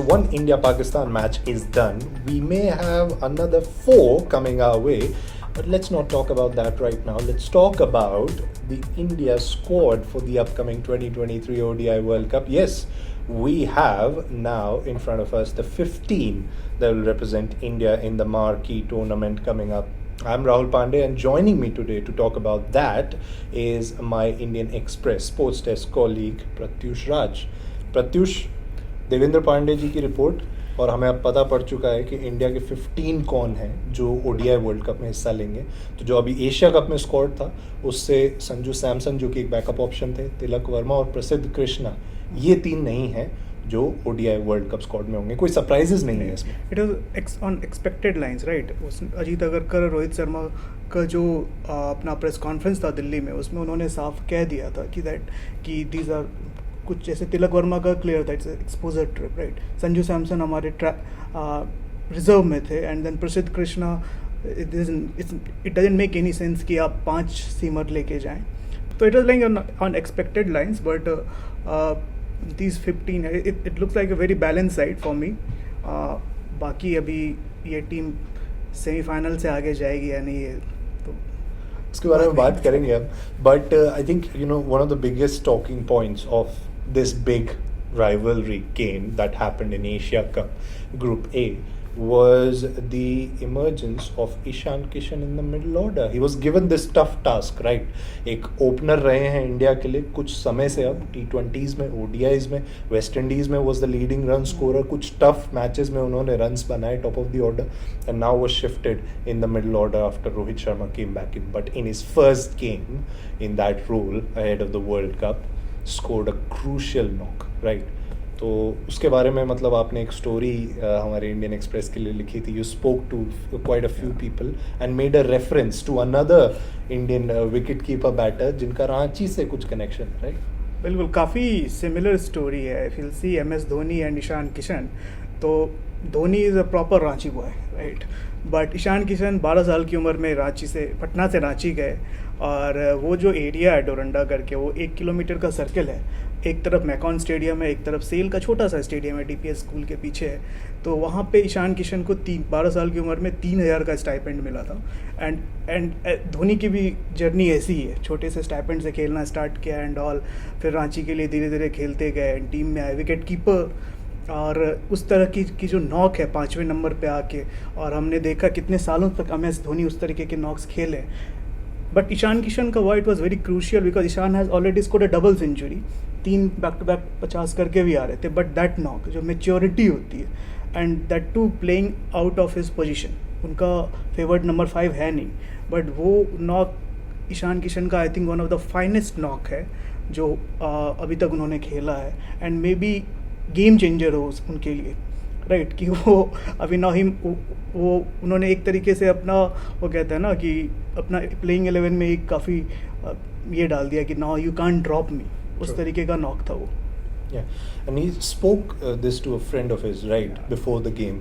One India-Pakistan match is done. We may have another 4 coming our way, but let's not talk about that right now. Let's talk about the India squad for the upcoming 2023 ODI World Cup. Yes, we have now in front of us the 15 that will represent India in the marquee tournament coming up. I'm Rahul Pandey, and joining me today to talk about that is my Indian Express sports desk colleague Pratyush Raj. Pratyush, Devendra Pandey ji की report और हमें अब पता पड़ चुका है कि India के 15 कौन हैं जो ओडीआई वर्ल्ड कप में हिस्सा लेंगे. तो जो अभी एशिया कप में स्क्वाड था उससे संजू सैमसन जो कि एक बैकअप ऑप्शन थे, तिलक वर्मा और प्रसिद्ध कृष्णा, ये 3 नहीं हैं जो ओडीआई वर्ल्ड कप स्क्वाड में होंगे. कोई सरप्राइजेस नहीं है इसमें. It was on expected lines, right. Ajit Agarkar, Rohit Sharma का जो अपना प्रेस कॉन्फ्रेंस था दिल्ली में, उसमें उन्होंने साफ कह दिया था कि दीज आर कुछ जैसे तिलक वर्मा का क्लियर था, it's exposure trip, right. Sanju Samson हमारे रिजर्व में थे, एंड देन प्रसिद्ध Krishna, it doesn't make any sense कि आप 5 सीमर लेके जाएं. तो it was like on expected lines, but these 15 it looks like a very balanced side for me. बाकी अभी ये टीम सेमीफाइनल से आगे जाएगी या नहीं, तो इसके बारे में बात करेंगे अब. But I think one of the biggest talking points of this big rivalry game that happened in Asia Cup Group A was the emergence of Ishan Kishan in the middle order. He was given this tough task, right? एक opener रहे हैं India के लिए कुछ समय से. अब T20s में, ODIs में, वेस्ट इंडीज़ में was the leading run scorer. कुछ टफ मैचेस में उन्होंने रन्स बनाए top of the order, and now was shifted in the middle order after Rohit Sharma came back in. But in his first game in that role ahead of the World Cup, scored a crucial knock, right? तो उसके बारे में मतलब आपने एक story हमारे Indian express के लिए लिखी थी. You spoke to quite a few people and made a reference to another Indian wicketkeeper batter जिनका रांची से कुछ कनेक्शन, राइट? बिल्कुल, काफ़ी सिमिलर स्टोरी है. If you see MS Dhoni and Ishan Kishan, तो Dhoni is a proper Ranchi boy, right. But Ishan Kishan 12 साल की उम्र में पटना से रांची गए, और वो जो एरिया है डोरंडा करके, वो 1 किलोमीटर का सर्कल है. एक तरफ मैकॉन स्टेडियम है, एक तरफ सेल का छोटा सा स्टेडियम है DPS स्कूल के पीछे है. तो वहाँ पे ईशान किशन को 12 साल की उम्र में 3,000 का स्टाइपेंड मिला था. एंड धोनी की भी जर्नी ऐसी ही है, छोटे से स्टाइपेंड से खेलना स्टार्ट किया एंड ऑल, फिर रांची के लिए धीरे धीरे खेलते गए एंड टीम में आए विकेट कीपर. और उस तरह की जो नॉक है 5वें नंबर पे आके, और हमने देखा कितने सालों तक MS धोनी उस तरीके के नॉक्स खेले. बट ईशान किशन का white was very crucial because Ishan has already scored a double century. 3 back to back 50 करके भी आ रहे थे. बट दैट नॉक जो मेच्योरिटी होती है, and that too playing out of his position, उनका फेवर्ड नंबर 5 है नहीं, बट वो नॉक ईशान किशन का I think one of the finest knock है जो अभी तक उन्होंने खेला है. And may be game changer हो उनके लिए, राइट. कि वो अभी ना ही वो उन्होंने एक तरीके से अपना, वो कहते हैं ना कि अपना प्लेइंग 11 में एक काफ़ी ये डाल दिया कि now you can't drop me, उस तरीके का नॉक था वो. Yeah, and he spoke this to a friend of his right before the game.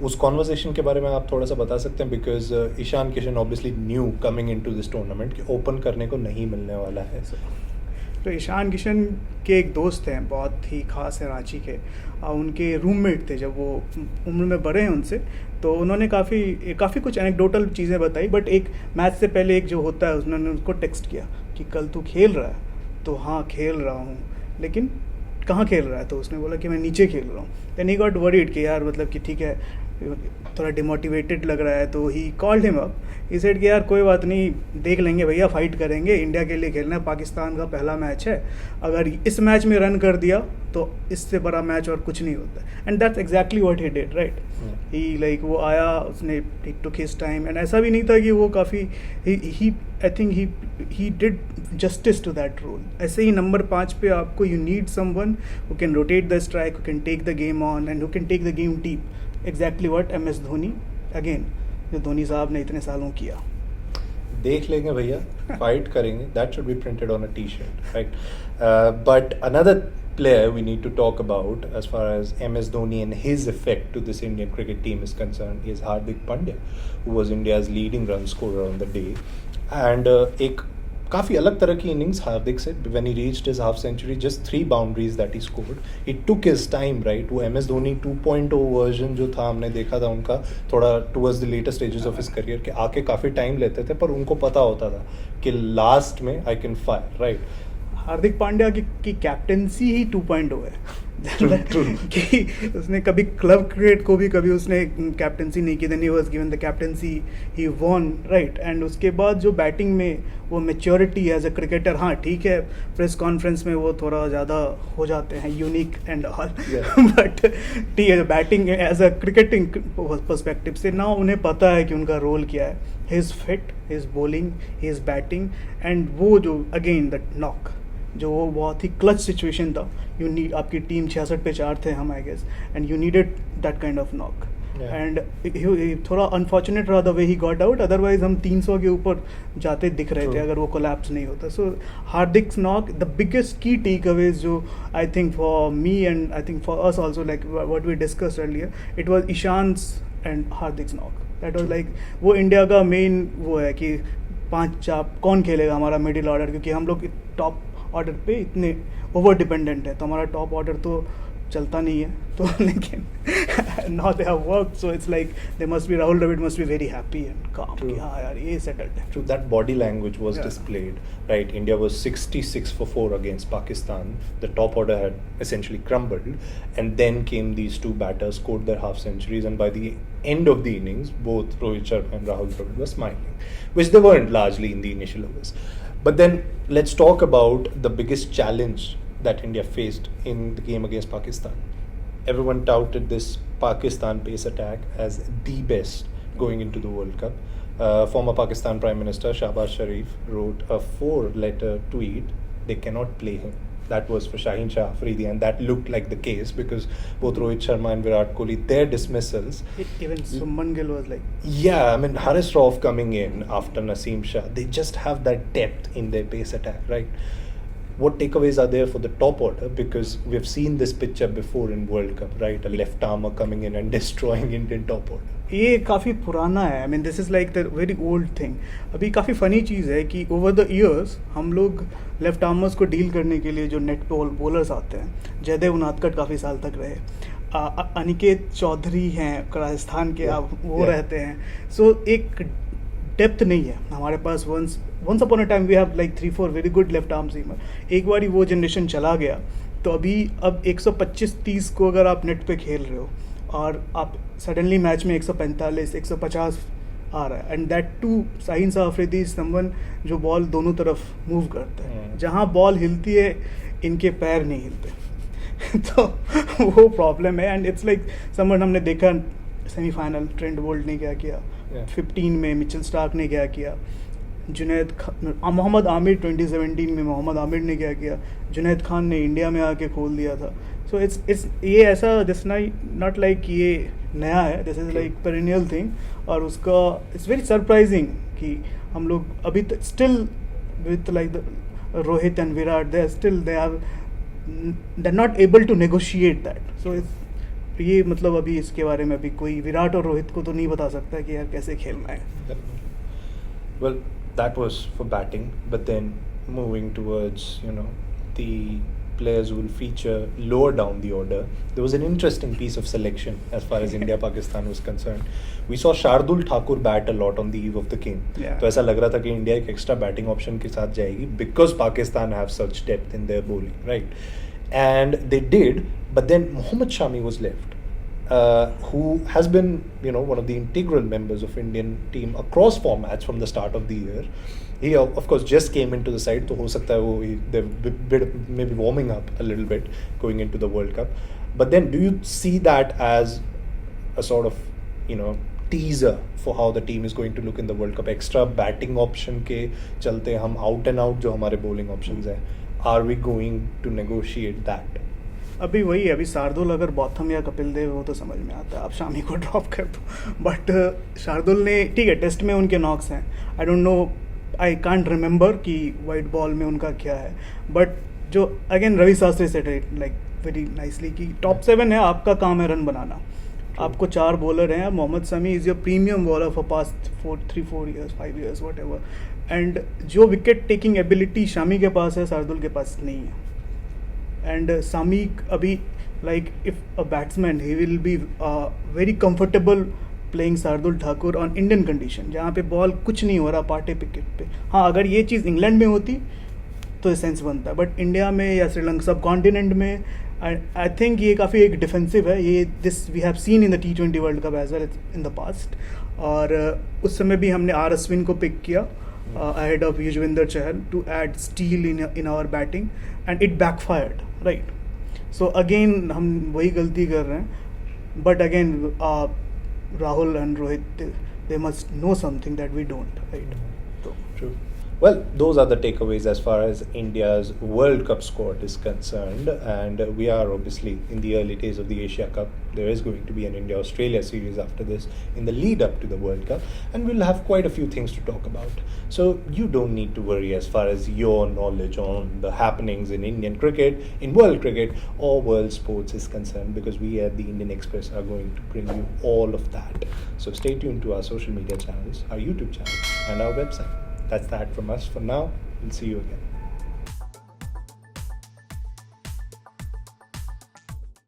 उस कॉन्वर्सेशन के बारे में आप थोड़ा सा बता सकते हैं, because Ishan Kishan obviously new coming into this tournament कि ओपन करने को नहीं मिलने वाला है. तो ईशान किशन के एक दोस्त हैं, बहुत ही खास है रांची के, उनके रूममेट थे जब वो उम्र में बड़े हैं उनसे. तो उन्होंने काफ़ी कुछ एनेक्डोटल चीज़ें बताई. बट एक मैच से पहले एक जो होता है, उन्होंने उनको टेक्स्ट किया कि कल तू खेल रहा है? तो हाँ खेल रहा हूँ, लेकिन कहाँ खेल रहा है? तो उसने बोला कि मैं नीचे खेल रहा हूँ. देन ही गॉट वरीड कि यार मतलब कि ठीक है, थोड़ा डिमोटिवेटेड लग रहा है. तो he called him up, he said कि यार कोई बात नहीं, देख लेंगे भैया, फाइट करेंगे, इंडिया के लिए खेलना है, पाकिस्तान का पहला मैच है, अगर इस मैच में रन कर दिया तो इससे बड़ा मैच और कुछ नहीं होता. And that's exactly what he did, right. He like वो आया, उसने टुक हिज टाइम, एंड ऐसा भी नहीं था कि वो काफ़ी आई थिंक ही did justice to that role. ऐसे ही नंबर 5 पे आपको you need someone who can rotate the strike, who can take the game on and who can take the game deep. Exactly what MS Dhoni, again जो धोनी साहब ने इतने सालों किया. देख लेंगे भैया, फाइट करेंगे, that should be printed on a T-shirt, right. But another player we need to talk about as far as MS Dhoni and his effect to this Indian cricket team is concerned is Hardik Pandya, who was India's leading run scorer on the day. And एक काफ़ी अलग तरह की innings Hardik से. When he reached his half century, just 3 boundaries that he scored. It took his time, right. वो MS Dhoni 2.0 version जो था, हमने देखा था उनका थोड़ा towards the latter stages of his career, के आके काफ़ी टाइम लेते थे, पर उनको पता होता था कि लास्ट में I can fire, right. Hardik Pandya की कैप्टेंसी ही 2.0 है. कि उसने कभी क्लब क्रिकेट को भी कभी उसने कैप्टेंसी नहीं की. Then he was given the captaincy, he won, right. And उसके बाद जो बैटिंग में वो मैच्योरिटी एज अ क्रिकेटर, हाँ ठीक है, प्रेस कॉन्फ्रेंस में वो थोड़ा ज़्यादा हो जाते हैं यूनिक एंड ऑल, बट ठीक है, batting as a cricketing perspective से ना उन्हें पता है कि उनका रोल क्या है. He is fit, he is bowling, he is batting, and वो जो अगेन दैट नॉक, जो वो बहुत ही क्लच सिचुएशन था. यू नीड, आपकी टीम 66 पे 4 थे हम, I guess, and you needed that kind of knock. And थोड़ा अनफॉर्चुनेट रहा the way he got out, otherwise हम 300 के ऊपर जाते दिख रहे थे अगर वो कोलैप्स नहीं होता. So Hardik's knock, the biggest key takeaways जो I think for me and I think for us also, like what we discussed earlier, it was Ishan's and Hardik's knock. That was like, वो इंडिया का main वो है कि 5 चाप कौन खेलेगा हमारा मिडिल ऑर्डर, क्योंकि हम लोग टॉप ऑर्डर पे इतने ओवर डिपेंडेंट है, तो हमारा टॉप ऑर्डर तो चलता नहीं है. तो लेकिन now they have work, so it's like they must be, Rahul Dravid must be very happy and काम कि हाँ यार ये सेटल्ड है. True, that body language was displayed, right. India was 66 for 4 against Pakistan. The top order had essentially crumbled, and then came these two batters, scored their half centuries, and by the end of the innings, both Rohit Sharma and Rahul Dravid were smiling, which they weren't largely in the initial overs. But then let's talk about the biggest challenge that India faced in the game against Pakistan. Everyone touted this Pakistan pace attack as the best going into the World Cup. Former Pakistan Prime Minister Shahbaz Sharif wrote a 4-letter tweet, they cannot play him. That was for Shaheen Shah Afridi, and that looked like the case because both Rohit Sharma and Virat Kohli, their dismissals. Even Suman Gill was like... Yeah, I mean, Haris Rauf coming in after Naseem Shah, they just have that depth in their pace attack, right? What takeaways are there for the top order? Because we've seen this picture before in World Cup, right? A left armer coming in and destroying Indian top order. ये काफ़ी पुराना है. I mean this is like the very old thing. अभी काफ़ी funny चीज़ है कि over the years हम लोग लेफ्ट आर्मर्स को डील करने के लिए जो नेट बॉलर्स आते हैं, जयदेव उनादकट काफ़ी साल तक रहे, अनिकेत चौधरी हैं राजस्थान के, वो रहते हैं. सो एक डेप्थ नहीं है हमारे पास. Once upon a time we have like 3-4 very good left arm seamer. एक बार ही वो जनरेशन चला गया, तो अब 125-30 को अगर आप नेट पे खेल रहे हो और आप सडनली मैच में 145-150 आ रहा है, and that too Shaheen Shah Afridi someone जो बॉल दोनों तरफ मूव करता है. जहाँ बॉल हिलती है इनके पैर नहीं हिलते. तो वो प्रॉब्लम है. एंड इट्स लाइक समवन, हमने देखा सेमीफाइनल ट्रेंट बोल्ट ने क्या किया, 15 में मिचेल स्टार्क ने क्या किया, जुनैद खान, मोहम्मद आमिर 2017 में मोहम्मद आमिर ने क्या किया, जुनैद खान ने इंडिया में आके खोल दिया था. सो इट्स ये ऐसा, दिस नॉट लाइक ये नया है, this is like perennial thing. और उसका इट्स वेरी सरप्राइजिंग कि हम लोग अभी तक still with like Rohit and Virat, they are not able to negotiate that. So ये मतलब अभी इसके बारे में अभी कोई विराट और रोहित को तो नहीं बता सकता कि यार कैसे खेलना है. Well, that was for batting, but then moving towards, the players who will feature lower down the order, there was an interesting piece of selection as far as India-Pakistan was concerned. We saw Shardul Thakur bat a lot on the eve of the game. Yeah. तो ऐसा लग रहा था कि India एक extra batting option के साथ जाएगी because Pakistan have such depth in their bowling, right? And they did, but then Mohammad Shami was left. Who has been, one of the integral members of Indian team across formats from the start of the year. He, of course, just came into the side, तो हो सकता है वो they're maybe warming up a little bit going into the World Cup. But then, do you see that as a sort of, teaser for how the team is going to look in the World Cup? Extra batting option के चलते हम out and out जो हमारे bowling options हैं, are we going to negotiate that? अभी वही है, अभी शार्दुल अगर बॉथम या कपिल देव हो तो समझ में आता है, आप शामी को ड्रॉप कर दो. बट शार्दुल ने, ठीक है, टेस्ट में उनके नॉक्स हैं, I don't know, I can't remember कि वाइट बॉल में उनका क्या है. बट जो again Ravi Shastri said it like very nicely कि टॉप 7 है, आपका काम है रन बनाना. आपको 4 बॉलर हैं. Mohammed Shami is your premium bowler for past 4 years 5 years whatever. And जो विकेट टेकिंग एबिलिटी शामी के पास है शार्दुल के पास नहीं है. एंड सामी अभी like if a batsman he will be very comfortable playing Shardul Thakur on Indian condition, जहाँ पे बॉल कुछ नहीं हो रहा पार्टे विकेट पे. हाँ, अगर ये चीज़ इंग्लैंड में होती तो सेंस बनता है, बट इंडिया में या श्रीलंका सब कॉन्टिनेंट में आई थिंक ये काफ़ी एक डिफेंसिव है. ये this we have seen in the T20 world cup as well in the past. और उस समय भी हमने आर अश्विन को पिक किया ahead of Yuzvendra Chahal to add steel in our batting, and it backfired, right? So again हम वही गलती कर रहे हैं, but again Rahul and Rohit they must know something that we don't, right? So, True. Well, those are the takeaways as far as India's World Cup squad is concerned, and we are obviously in the early days of the Asia Cup. There is going to be an India-Australia series after this in the lead up to the World Cup, and we'll have quite a few things to talk about. So you don't need to worry as far as your knowledge on the happenings in Indian cricket, in world cricket or world sports is concerned, because we at the Indian Express are going to bring you all of that. So stay tuned to our social media channels, our YouTube channel and our website. That's that from us for now. We'll see you again.